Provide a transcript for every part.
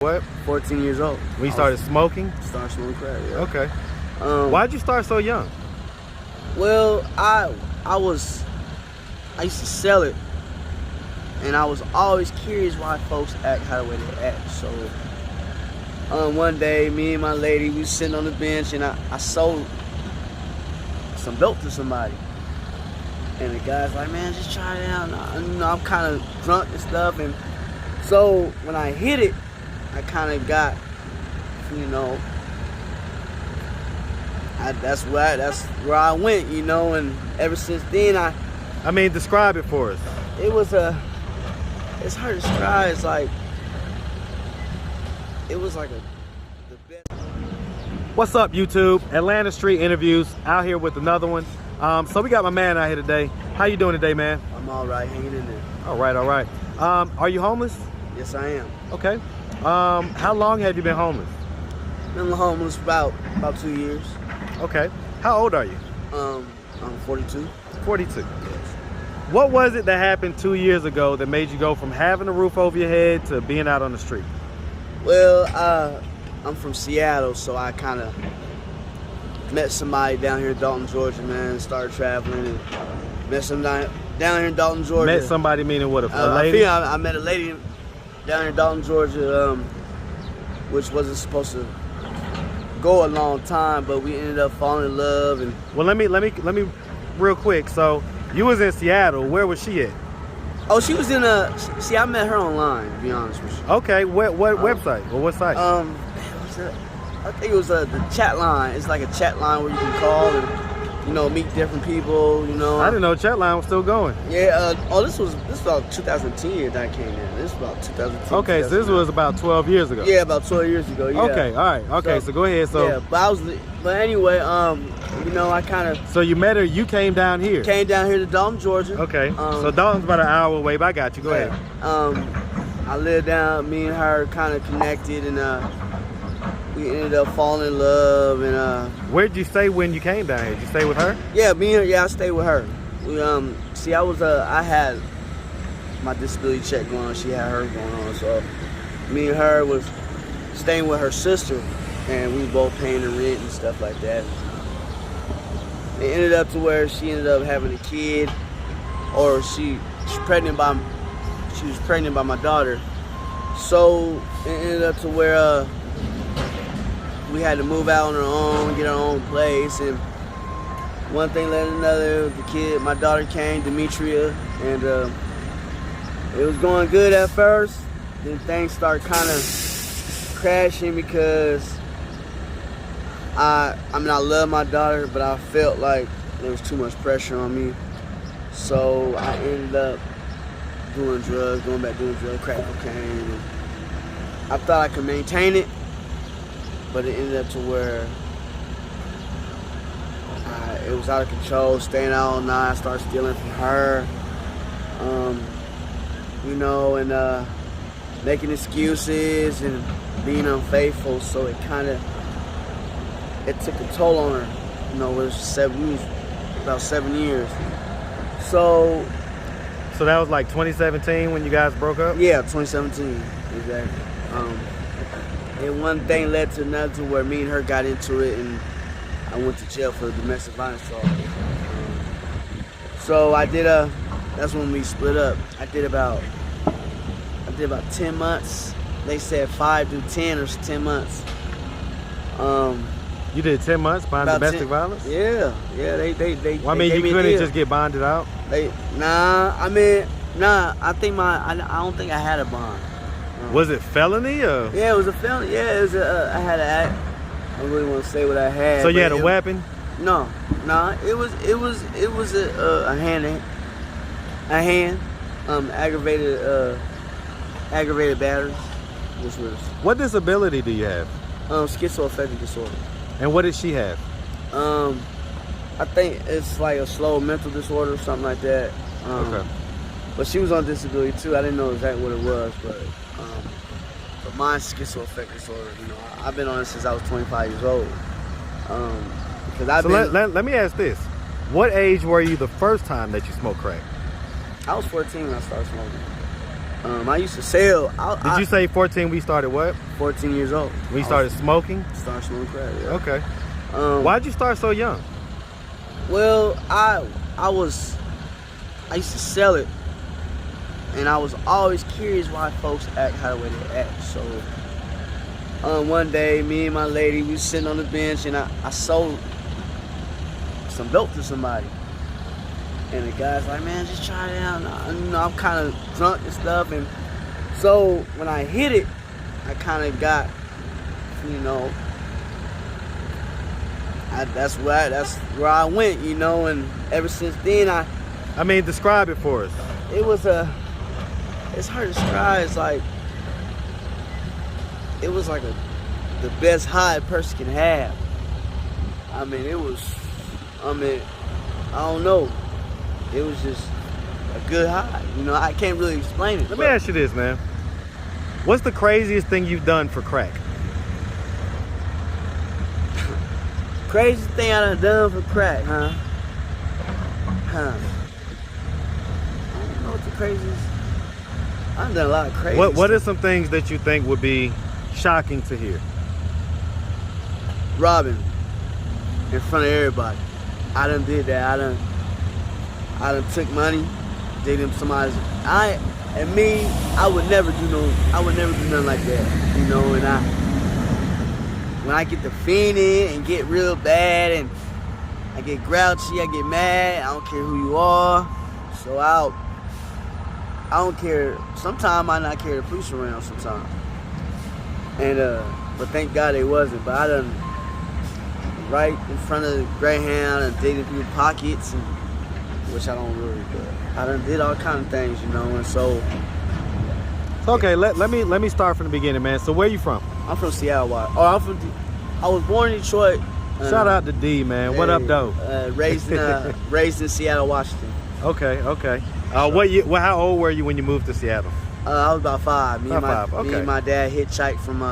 What? 14 years old. When you started smoking? Started smoking crack, yeah. Okay. Why'd you start so young? Well, I used to sell it, and I was always curious why folks act how the way they act. So one day, me and my lady, we was sitting on the bench, and I sold some dope to somebody. And the guy's like, man, just try it out. And I'm kind of drunk and stuff. And so when I hit it, I kind of got, that's where I went, and ever since then I mean, describe it for us. It's hard to describe. It's like, it was like the best. What's up, YouTube? Atlanta Street Interviews, out here with another one. So we got my man out here today. How you doing today, man? I'm all right, hanging in there. All right. Are you homeless? Yes, I am. Okay. How long have you been homeless? Been homeless about 2 years. Okay. How old are you? I'm 42. 42. What was it that happened 2 years ago that made you go from having a roof over your head to being out on the street? Well, I'm from Seattle, so I kind of met somebody down here in Dalton, Georgia, man. Started traveling and met somebody down here in Dalton, Georgia. Met somebody meaning what, a lady? I met a lady down here in Dalton, Georgia, which wasn't supposed to go a long time, but we ended up falling in love. And well, let me real quick. So you was in Seattle. Where was she at? Oh, she was in see, I met her online, to be honest with you. Okay, what website or what site? I think it was the chat line. It's like a chat line where you can call and meet different people. I didn't know chat line was still going. Yeah. This was about 2010 that I came in. This was about 2010. Okay, so this was about 12 years ago. Yeah, about 12 years ago. Yeah. Okay, all right. Okay, so go ahead. So yeah, but anyway, I kind of. So you met her. You came down here. Came down here to Dalton, Georgia. Okay. So Dalton's about an hour away, but I got you. Go ahead. I lived down. Me and her kind of connected, and we ended up falling in love. And where'd you stay when you came down here? Did you stay with her? Yeah, me and her. Yeah, I stayed with her. We see, I had my disability check going on. She had hers going on. So me and her was staying with her sister, and we both paying the rent and stuff like that. It ended up to where she ended up having a kid, or she was pregnant by my daughter. So it ended up to where we had to move out on our own, get our own place, and one thing led to another. My daughter came, Demetria, and it was going good at first. Then things started kind of crashing because I love my daughter, but I felt like there was too much pressure on me. So I ended up going back doing drugs, crack cocaine. And I thought I could maintain it, but it ended up to where it was out of control, staying out all night. I started stealing from her, and making excuses and being unfaithful. So it took a toll on her. It was about 7 years. So that was like 2017 when you guys broke up? Yeah, 2017, exactly. And one thing led to another, to where me and her got into it, and I went to jail for domestic violence charge. So that's when we split up. I did about 10 months. They said 5 to 10 or 10 months. You did 10 months behind domestic violence? Yeah. They well, I mean, you couldn't just get bonded out? I don't think I had a bond. Was it felony or? Yeah, it was a felony. Yeah, it was I had an act. I don't really want to say what I had. So you had a weapon? No. It was a hand, aggravated battery. Which was. What disability do you have? Schizoaffective disorder. And what did she have? I think it's like a slow mental disorder or something like that. Okay. But she was on disability too. I didn't know exactly what it was, but mine's schizoaffective disorder. I've been on it since I was 25 years old. Let me ask this: what age were you the first time that you smoked crack? I was 14 when I started smoking. I used to sell. Did you say 14 we started what? 14 years old. We started smoking? Started smoking crack, yeah. Okay. Why'd you start so young? Well, I used to sell it, and I was always curious why folks act how the way they act. So one day, me and my lady, we was sitting on the bench, and I sold some dope to somebody. And the guy's like, man, just try it out. And, I'm kind of drunk and stuff. And so when I hit it, I kind of got, that's where I went, and ever since then I mean, describe it for us. It's hard to describe. It's like, it was like the best high a person can have. I mean, I don't know. It was just a good high. I can't really explain it. Let me ask you this, man. What's the craziest thing you've done for crack? Craziest thing I done for crack, huh? I don't know what the craziest. I've done a lot of crazy What are some things that you think would be shocking to hear? Robbing in front of everybody. I done did that. I done took money, did them somebody's. I would never do nothing like that. And when I get to fiending and get real bad and I get grouchy, I get mad, I don't care who you are. So I don't care. Sometimes I might not carry the police around sometimes. And but thank God they wasn't. But I done right in front of the Greyhound and digging through pockets, and which I don't really do. I done did all kind of things, and so. Okay, let me start from the beginning, man. So where you from? I'm from Seattle. I was born in Detroit. Shout out to D, man. What up, though? Raised in Seattle, Washington. Okay. What year? Well, how old were you when you moved to Seattle? I was about 5. Me Okay. and my dad hitchhiked from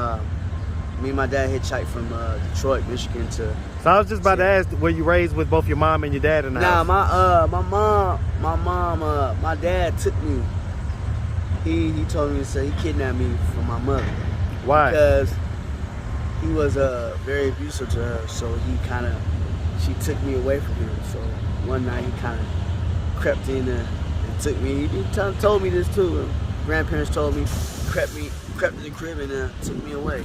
Detroit, Michigan to. So I was just about to ask, were you raised with both your mom and your dad in the house? My dad took me. He told me to say he kidnapped me from my mother. Why? Because he was very abusive to her, so she took me away from him. So one night he kind of crept in and took me. He told me this too. Grandparents told me, crept in the crib and took me away.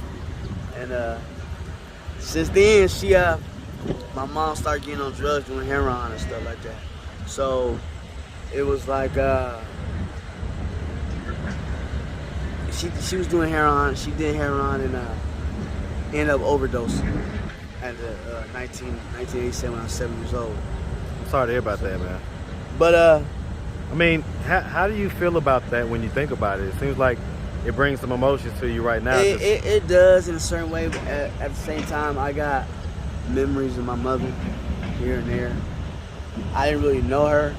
And since then, my mom started getting on drugs, doing heroin and stuff like that. So it was like she was doing heroin. She did heroin and ended up overdosing at 1987 when I was 7 years old. I'm sorry to hear about that, man. But I mean, how do you feel about that when you think about it? It seems like it brings some emotions to you right now. It does in a certain way, but at the same time, I got memories of my mother here and there. I didn't really know her,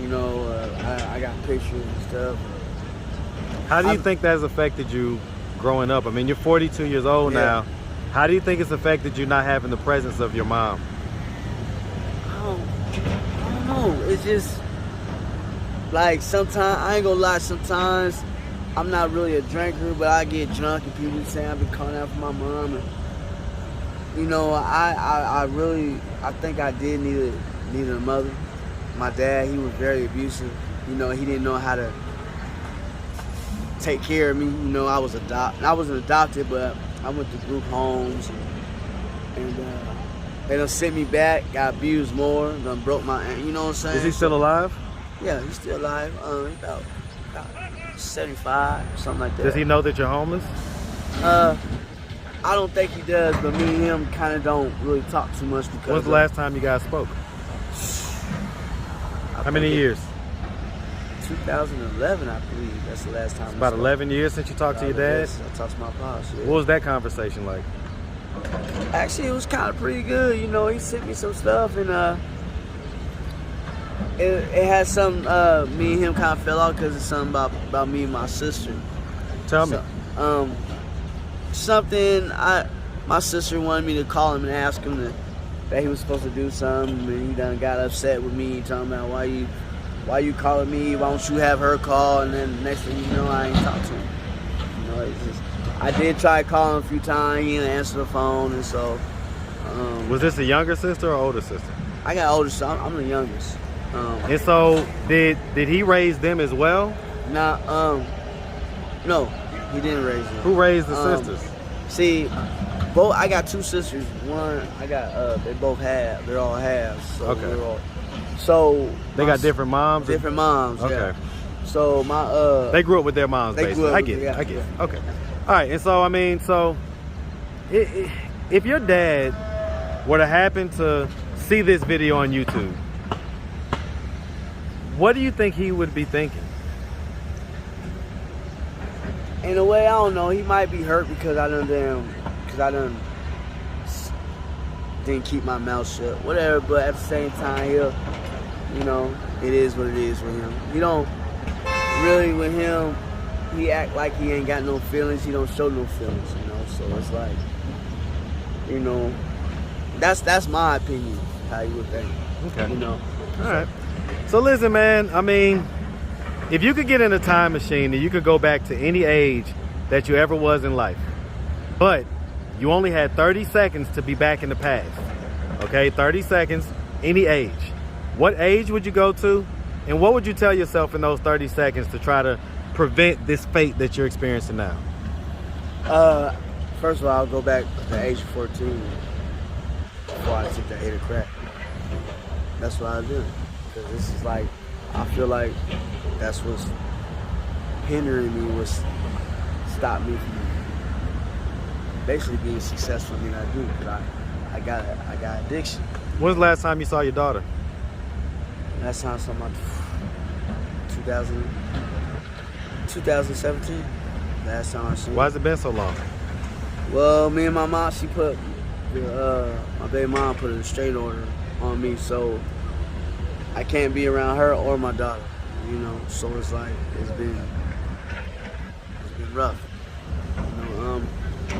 I got pictures and stuff. How do you think that has affected you growing up? I mean, you're 42 years old now. How do you think it's affected you not having the presence of your mom? I don't know. It's just like sometimes, I ain't gonna lie, sometimes I'm not really a drinker, but I get drunk and people say I've been calling out for my mom. And, I think I did need a mother. My dad, he was very abusive. He didn't know how to take care of me. I wasn't adopted, but I went to group homes and they done sent me back, got abused more, done broke my, you know what I'm saying? Is he still alive? Yeah, he's still alive. He's about 75, something like that. Does he know that you're homeless? I don't think he does, but me and him kind of don't really talk too much because. When's the last time you guys spoke? How many years? 2011, I believe. That's the last time. It's about 11 years since you talked to your dad? I talked to my boss. Yeah. What was that conversation like? Actually, it was kind of pretty good. He sent me some stuff, and it had some. Me and him kind of fell out because it's something about me and my sister. Tell me. Something my sister wanted me to call him and ask him that he was supposed to do something, and he done got upset with me, talking about why you why you calling me? Why don't you have her call? And then next thing you know, I ain't talk to him. You know, it's just, I did try calling him a few times. He didn't answer the phone, and so. Was this a younger sister or older sister? I got older, so I'm the youngest. And so, did he raise them as well? Nah, no, he didn't raise them. Who raised the sisters? See, I got two sisters. One, I got they're all halves. So Okay. we're all, so They got different moms? different moms. Okay. Yeah. So my They grew up with their moms, They basically. grew up I with- get it. yeah, I get it. yeah. Okay. All right. And so, I mean, if your dad were to happen to see this video on YouTube, what do you think he would be thinking? in a way, I don't know. He might be hurt because I didn't keep my mouth shut. Whatever. But at the same time, it is what it is with him. He don't really with him. He act like he ain't got no feelings. He don't show no feelings. So it's like, that's my opinion. How you would think. Okay. All right. So listen, man, I mean, if you could get in a time machine and you could go back to any age that you ever was in life, but you only had 30 seconds to be back in the past, okay? 30 seconds, any age. What age would you go to? And what would you tell yourself in those 30 seconds to try to prevent this fate that you're experiencing now? First of all, I'll go back to the age of 14 before I took the 8 of crack. That's what I do. Because this is like, I feel like that's what's hindering me, what's stopped me from basically being successful in what I do. Because I got addiction. When's the last time you saw your daughter? Last time I saw my 2017. Last time I seen her. Why has it been so long? Well, me and my mom, she put my baby mom put a restraining order on me, so I can't be around her or my daughter. So it's like it's been rough.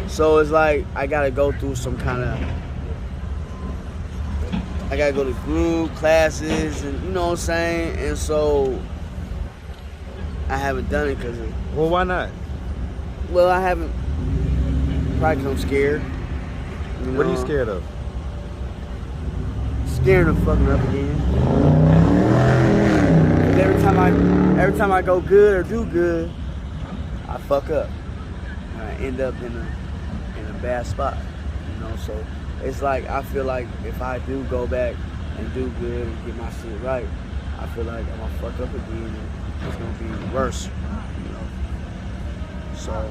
So it's like I gotta go through some kind of. I gotta go to group classes, and you know what I'm saying. And so I haven't done it because. Well, why not? Well, I haven't. Probably 'cause I'm scared. What are you scared of? Scared of fucking up again. 'Cause every time I go good or do good, I fuck up. And I end up in a bad spot. So it's like I feel like if I do go back and do good and get my shit right, I feel like I'm gonna fuck up again and it's gonna be worse. So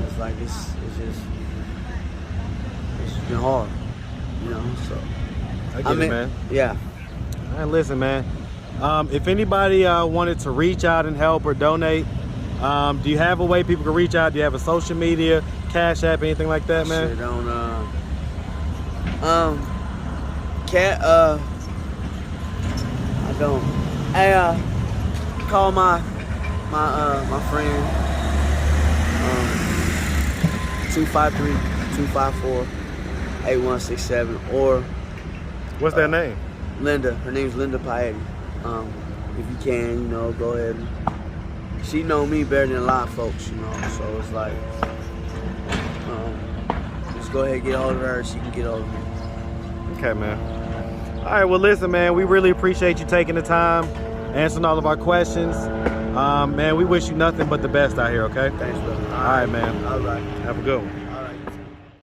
it's like it's been hard, so. I get it, man. Yeah. Man, listen, man. If anybody wanted to reach out and help or donate, do you have a way people can reach out? Do you have a social media, Cash App, anything like that, man? Shit, I don't. Hey, call my friend. 253-254-8167 or What's their name? Linda. Her name's Linda Paetti. If you can, go ahead. She know me better than a lot of folks, so it's like just go ahead and get a hold of her. She can get a hold of me. Okay, man. All right, well, listen, man, we really appreciate you taking the time, answering all of our questions. Man, we wish you nothing but the best out here, okay? Thanks, brother. All right, man. All right. Have a good one. All right.